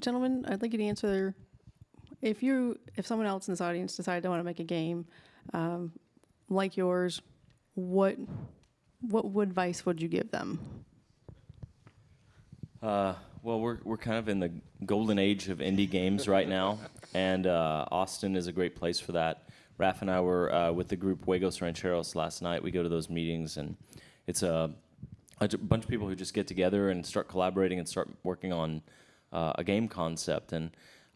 Gentlemen, I'd like you to answer. If someone else in this audience decided they want to make a game like yours, what advice would you give them? Well, we're kind of in the golden age of indie games right now, and Austin is a great place for that. Raph and I were with the group Juegos Rancheros last night. We go to those meetings, and it's a bunch of people who just get together and start collaborating and start working on a game concept. And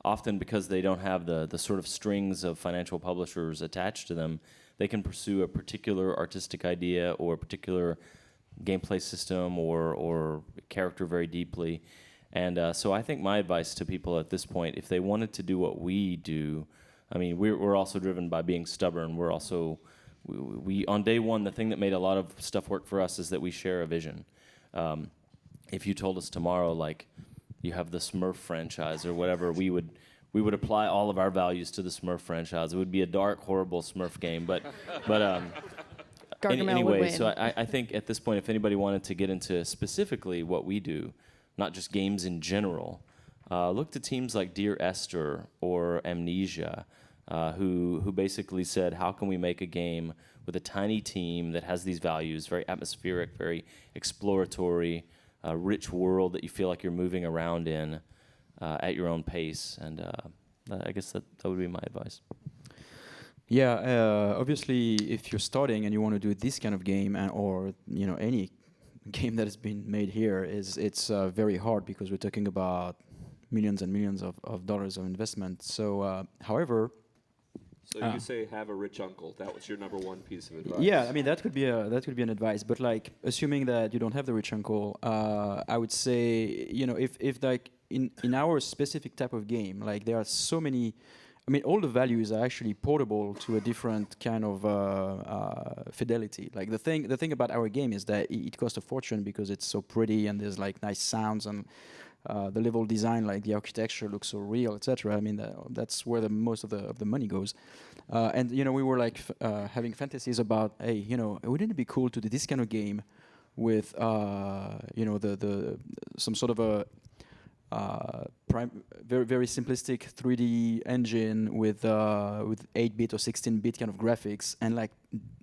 often, because they don't have the sort of strings of financial publishers attached to them, they can pursue a particular artistic idea or a particular gameplay system or character very deeply. And so I think my advice to people at this point, if they wanted to do what we do, I mean, we're also driven by being stubborn. We're also, we on day one, the thing that made a lot of stuff work for us is that we share a vision. If you told us tomorrow, like, you have the Smurf franchise or whatever, we would apply all of our values to the Smurf franchise. It would be a dark, horrible Smurf game, but anyway, so I think at this point, if anybody wanted to get into specifically what we do, not just games in general, look to teams like Dear Esther or Amnesia, who basically said, how can we make a game with a tiny team that has these values, very atmospheric, very exploratory, rich world that you feel like you're moving around in at your own pace. And I guess that would be my advice. Yeah, obviously, if you're starting and you want to do this kind of game, or any game that has been made here, it's very hard because we're talking about millions and millions of dollars of investment. So, however, so you say have a rich uncle. That was your number one piece of advice. Yeah, I mean that could be an advice. But like, assuming that you don't have the rich uncle, I would say if like in our specific type of game, like there are so many. I mean, all the values are actually portable to a different kind of fidelity. Like the thing about our game is that it costs a fortune because it's so pretty and there's like nice sounds and the level design, like the architecture looks so real, etc. I mean, that's where the most of the money goes. And we were like having fantasies about, hey, wouldn't it be cool to do this kind of game with the some sort of a very very simplistic 3D engine with 8-bit or 16-bit kind of graphics, and like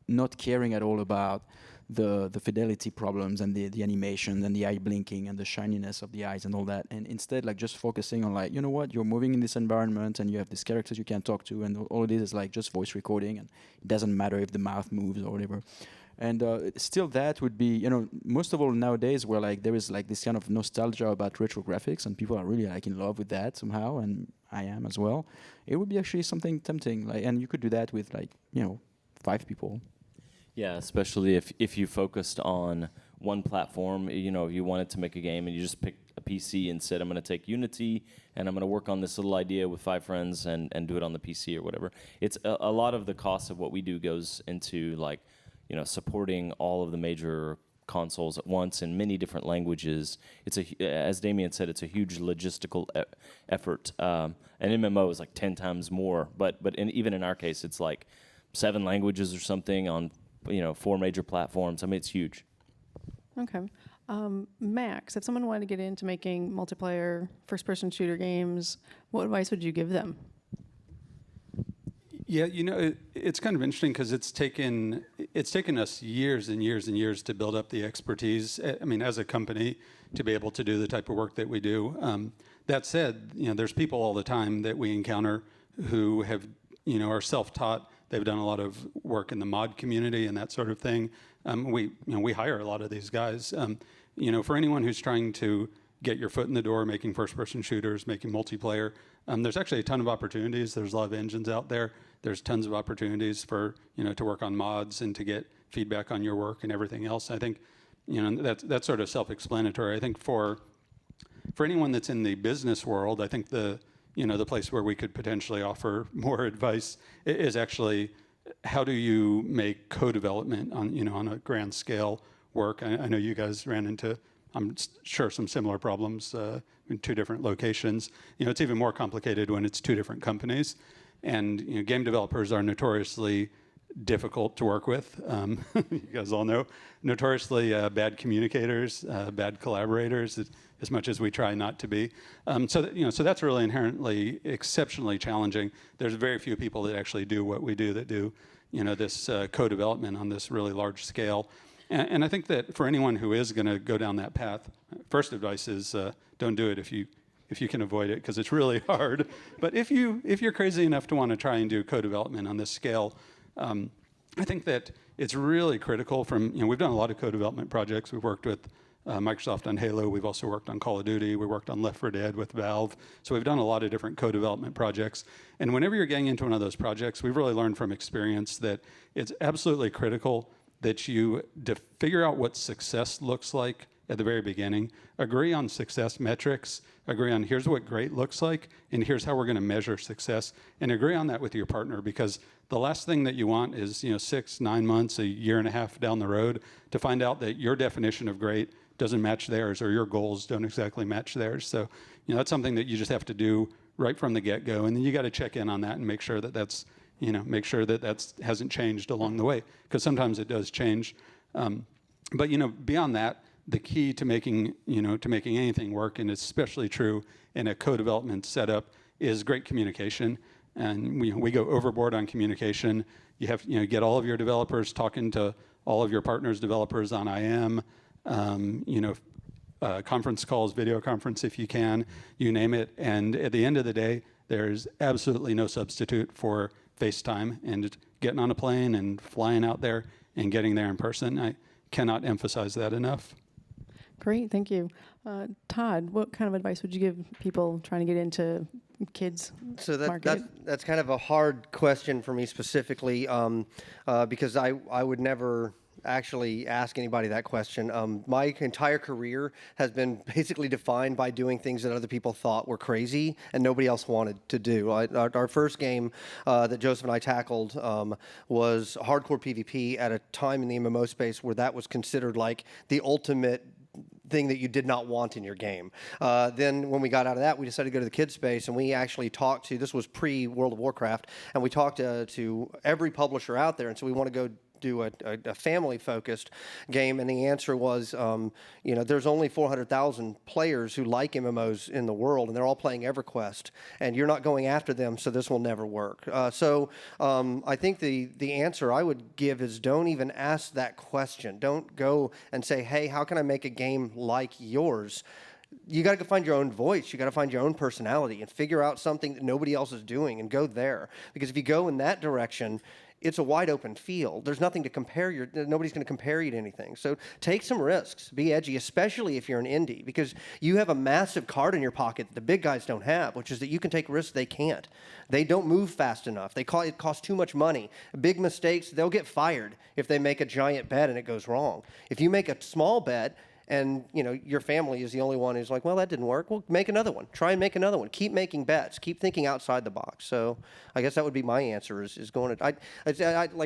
not caring at all about the fidelity problems and the animation and the eye blinking and the shininess of the eyes and all that, and instead like just focusing on like, you're moving in this environment and you have these characters you can talk to, and all it is like just voice recording, and it doesn't matter if the mouth moves or whatever. And still, that would be, most of all nowadays, where like there is like this kind of nostalgia about retro graphics, and people are really like in love with that somehow, and I am as well. It would be actually something tempting, like, and you could do that with like 5 people. Yeah, especially if you focused on one platform. If you wanted to make a game and you just picked a PC and said, I'm going to take Unity and I'm going to work on this little idea with 5 friends and do it on the PC or whatever. It's a lot of the cost of what we do goes into like, supporting all of the major consoles at once in many different languages. It's as Damien said, it's a huge logistical effort. An MMO is like 10 times more, but even in our case, it's like 7 languages or something on 4 major platforms. I mean, it's huge. Okay. Max, if someone wanted to get into making multiplayer first-person shooter games, what advice would you give them? Yeah, it's kind of interesting because it's taken us years and years and years to build up the expertise. I mean, as a company, to be able to do the type of work that we do. That said, there's people all the time that we encounter who have, are self-taught. They've done a lot of work in the mod community and that sort of thing. We hire a lot of these guys. For anyone who's trying to get your foot in the door, making first-person shooters, making multiplayer, there's actually a ton of opportunities. There's a lot of engines out there. There's tons of opportunities for to work on mods and to get feedback on your work and everything else. I think that's sort of self-explanatory. I think for anyone that's in the business world, I think the place where we could potentially offer more advice is actually how do you make co-development on a grand scale work. I know you guys ran into, I'm sure, some similar problems in 2 different locations. It's even more complicated when it's 2 different companies. And game developers are notoriously difficult to work with. You guys all know, notoriously bad communicators, bad collaborators, as much as we try not to be. So that's really inherently exceptionally challenging. There's very few people that actually do what we do, that do this co-development on this really large scale. And I think that for anyone who is going to go down that path, first advice is don't do it if you can avoid it, because it's really hard. But if you're crazy enough to want to try and do co-development on this scale, I think that it's really critical. We've done a lot of co-development projects. We've worked with Microsoft on Halo. We've also worked on Call of Duty. We worked on Left 4 Dead with Valve. So we've done a lot of different co-development projects. And whenever you're getting into one of those projects, we've really learned from experience that it's absolutely critical that you figure out what success looks like at the very beginning, agree on success metrics, agree on here's what great looks like, and here's how we're going to measure success, and agree on that with your partner, because the last thing that you want is 6, 9 months, a year and a half down the road to find out that your definition of great doesn't match theirs, or your goals don't exactly match theirs. So that's something that you just have to do right from the get-go, and then you got to check in on that and make sure that that's hasn't changed along the way, because sometimes it does change. But beyond that, the key to making anything work, and it's especially true in a co-development setup, is great communication. And we go overboard on communication. You have get all of your developers talking to all of your partners' developers on IM. Conference calls, video conference if you can, you name it. And at the end of the day, there's absolutely no substitute for FaceTime and getting on a plane and flying out there and getting there in person. I cannot emphasize that enough. Great, thank you. Todd, what kind of advice would you give people trying to get into kids So market? that's kind of a hard question for me specifically, because I would never actually ask anybody that question. My entire career has been basically defined by doing things that other people thought were crazy and nobody else wanted to do. Our first game that Joseph and I tackled was hardcore PvP at a time in the MMO space where that was considered like the ultimate thing that you did not want in your game. Then when we got out of that, we decided to go to the kids space, and we actually talked to, this was pre-World of Warcraft, and we talked to every publisher out there, and so we want to go do a family-focused game, and the answer was, there's only 400,000 players who like MMOs in the world, and they're all playing EverQuest, and you're not going after them, so this will never work. So I think the answer I would give is don't even ask that question. Don't go and say, hey, how can I make a game like yours? You got to find your own voice. You got to find your own personality and figure out something that nobody else is doing and go there. Because if you go in that direction, it's a wide open field. There's nothing to compare nobody's going to compare you to anything. So take some risks, be edgy, especially if you're an indie, because you have a massive card in your pocket that the big guys don't have, which is that you can take risks they can't. They don't move fast enough. It costs too much money. Big mistakes, they'll get fired if they make a giant bet and it goes wrong. If you make a small bet, and your family is the only one who's like, well, that didn't work. Well, make another one. Try and make another one. Keep making bets. Keep thinking outside the box. So I guess that would be my answer is going to. Like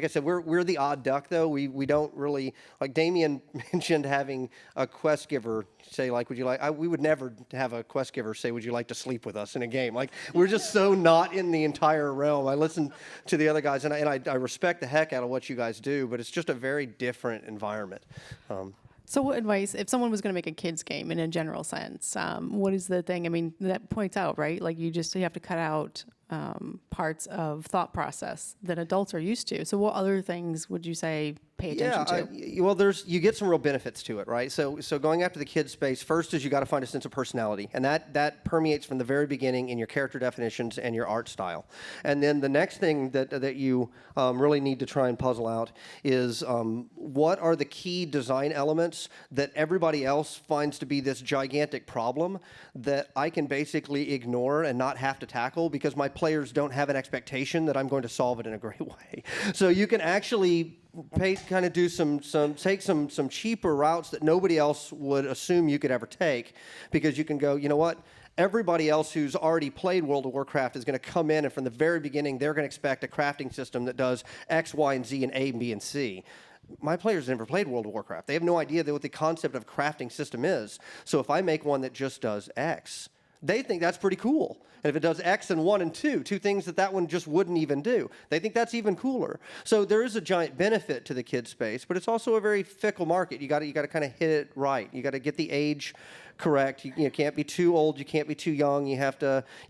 I said, we're the odd duck though. We don't really, like Damien mentioned, having a quest giver say like, would you like? We would never have a quest giver say, would you like to sleep with us in a game? Like we're just so not in the entire realm. I listen to the other guys and I respect the heck out of what you guys do, but it's just a very different environment. So what advice, if someone was going to make a kid's game in a general sense, what is the thing? I mean, that points out, right? Like you have to cut out parts of thought process that adults are used to. So what other things would you say pay attention to? Well, you get some real benefits to it, right? So going after the kid space, first is you got to find a sense of personality, and that permeates from the very beginning in your character definitions and your art style. And then the next thing that you really need to try and puzzle out is what are the key design elements that everybody else finds to be this gigantic problem that I can basically ignore and not have to tackle because my players don't have an expectation that I'm going to solve it in a great way. So you can actually take some cheaper routes that nobody else would assume you could ever take, because you can go, you know what? Everybody else who's already played World of Warcraft is going to come in, and from the very beginning, they're going to expect a crafting system that does X, Y, and Z, and A, B, and C. My players never played World of Warcraft. They have no idea what the concept of crafting system is. So if I make one that just does X, they think that's pretty cool. And if it does X and 1 and 2, two things that one just wouldn't even do, they think that's even cooler. So there is a giant benefit to the kid space, but it's also a very fickle market. You got to kind of hit it right. You got to get the age correct. You can't be too old. You can't be too young. You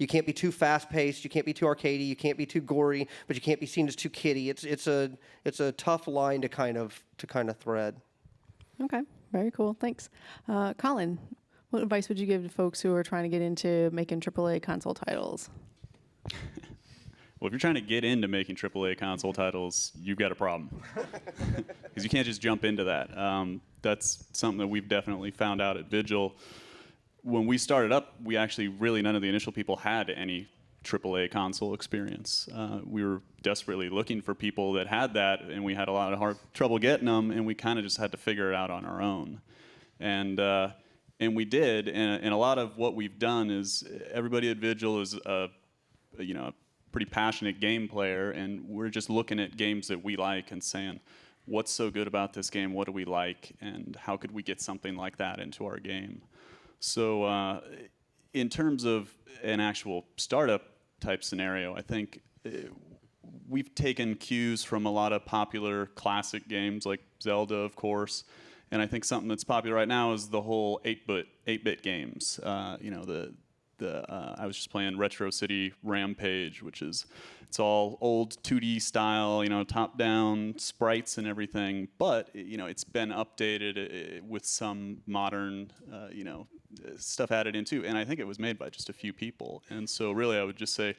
can't be too fast-paced. You can't be too arcadey. You can't be too gory, but you can't be seen as too kiddie. It's a tough line to kind of thread. Okay, very cool. Thanks, Colin. What advice would you give to folks who are trying to get into making AAA console titles? Well, if you're trying to get into making AAA console titles, you've got a problem. Because you can't just jump into that. That's something that we've definitely found out at Vigil. When we started up, we actually none of the initial people had any AAA console experience. We were desperately looking for people that had that, and we had a lot of trouble getting them, and we kind of just had to figure it out on our own. And we did, and a lot of what we've done is everybody at Vigil is a pretty passionate game player, and we're just looking at games that we like and saying, what's so good about this game, what do we like, and how could we get something like that into our game? So in terms of an actual startup type scenario, I think we've taken cues from a lot of popular classic games like Zelda, of course. And I think something that's popular right now is the whole 8-bit games. I was just playing Retro City Rampage, it's all old 2D style, top-down sprites and everything. But it's been updated with some modern, stuff added into. And I think it was made by just a few people. And so really, I would just say,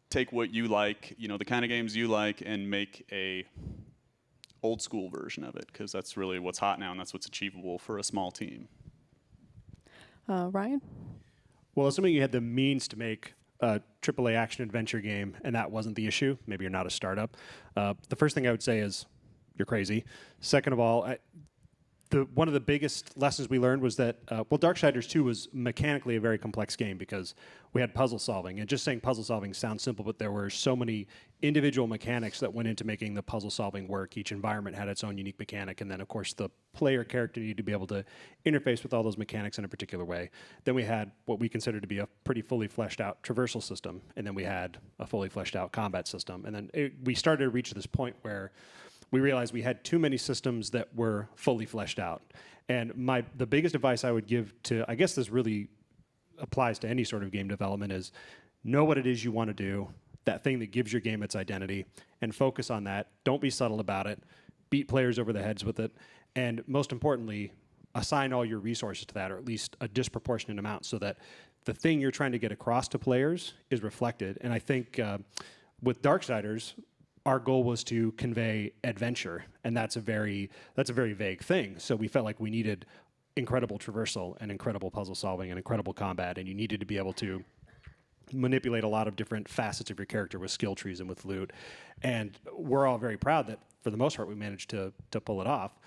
take what you like, the kind of games you like, and make a old school version of it, because that's really what's hot now, and that's what's achievable for a small team. Ryan? Well, assuming you had the means to make a AAA action adventure game and that wasn't the issue, maybe you're not a startup, the first thing I would say is you're crazy. Second of all, one of the biggest lessons we learned was that, Darksiders 2 was mechanically a very complex game because we had puzzle solving. And just saying puzzle solving sounds simple, but there were so many individual mechanics that went into making the puzzle solving work. Each environment had its own unique mechanic. And then, of course, the player character needed to be able to interface with all those mechanics in a particular way. Then we had what we considered to be a pretty fully fleshed out traversal system. And then we had a fully fleshed out combat system. And then we started to reach this point where we realized we had too many systems that were fully fleshed out. And the biggest advice I would give to, I guess this really applies to any sort of game development, is know what it is you want to do, that thing that gives your game its identity, and focus on that. Don't be subtle about it. Beat players over the heads with it. And most importantly, assign all your resources to that, or at least a disproportionate amount, so that the thing you're trying to get across to players is reflected. And I think with Darksiders, our goal was to convey adventure, and that's a very vague thing. So we felt like we needed incredible traversal and incredible puzzle solving and incredible combat, and you needed to be able to manipulate a lot of different facets of your character with skill trees and with loot. And we're all very proud that for the most part we managed to pull it off.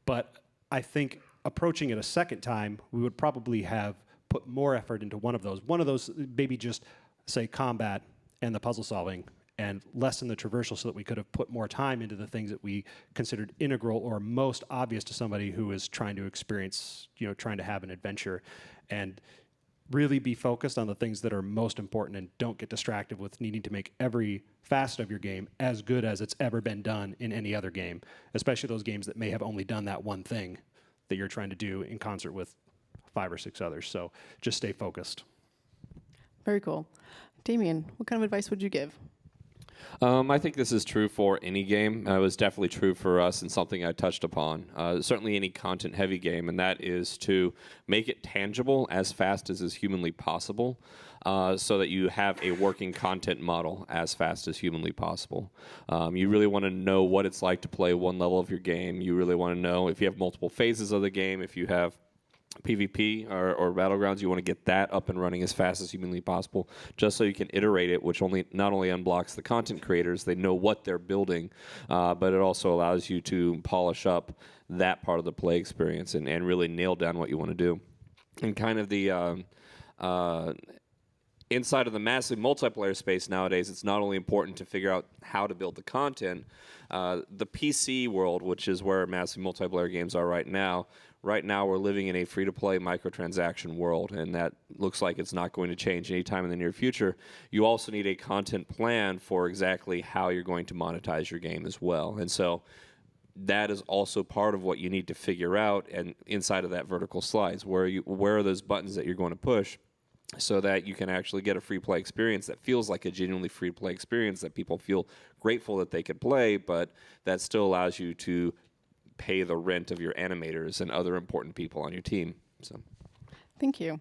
But I think approaching it a second time, we would probably have put more effort into one of those, maybe just say combat and the puzzle solving, and lessen the traversal, so that we could have put more time into the things that we considered integral or most obvious to somebody who is trying to experience, trying to have an adventure, and really be focused on the things that are most important, and don't get distracted with needing to make every facet of your game as good as it's ever been done in any other game, especially those games that may have only done that one thing that you're trying to do in concert with 5 or 6 others. So just stay focused. Very cool. Damien, what kind of advice would you give? I think this is true for any game. It was definitely true for us, and something I touched upon. Certainly any content-heavy game, and that is to make it tangible as fast as is humanly possible, so that you have a working content model as fast as humanly possible. You really want to know what it's like to play one level of your game. You really want to know if you have multiple phases of the game, if you have PvP or Battlegrounds, you want to get that up and running as fast as humanly possible, just so you can iterate it, which not only unblocks the content creators, they know what they're building, but it also allows you to polish up that part of the play experience and really nail down what you want to do. And kind of the inside of the massive multiplayer space nowadays, it's not only important to figure out how to build the content, the PC world, which is where massive multiplayer games are right now, right now we're living in a free-to-play microtransaction world, and that looks like it's not going to change anytime in the near future. You also need a content plan for exactly how you're going to monetize your game as well. And so that is also part of what you need to figure out, and inside of that vertical slice, where are those buttons that you're going to push so that you can actually get a free play experience that feels like a genuinely free play experience that people feel grateful that they could play, but that still allows you to pay the rent of your animators and other important people on your team. So, Thank you.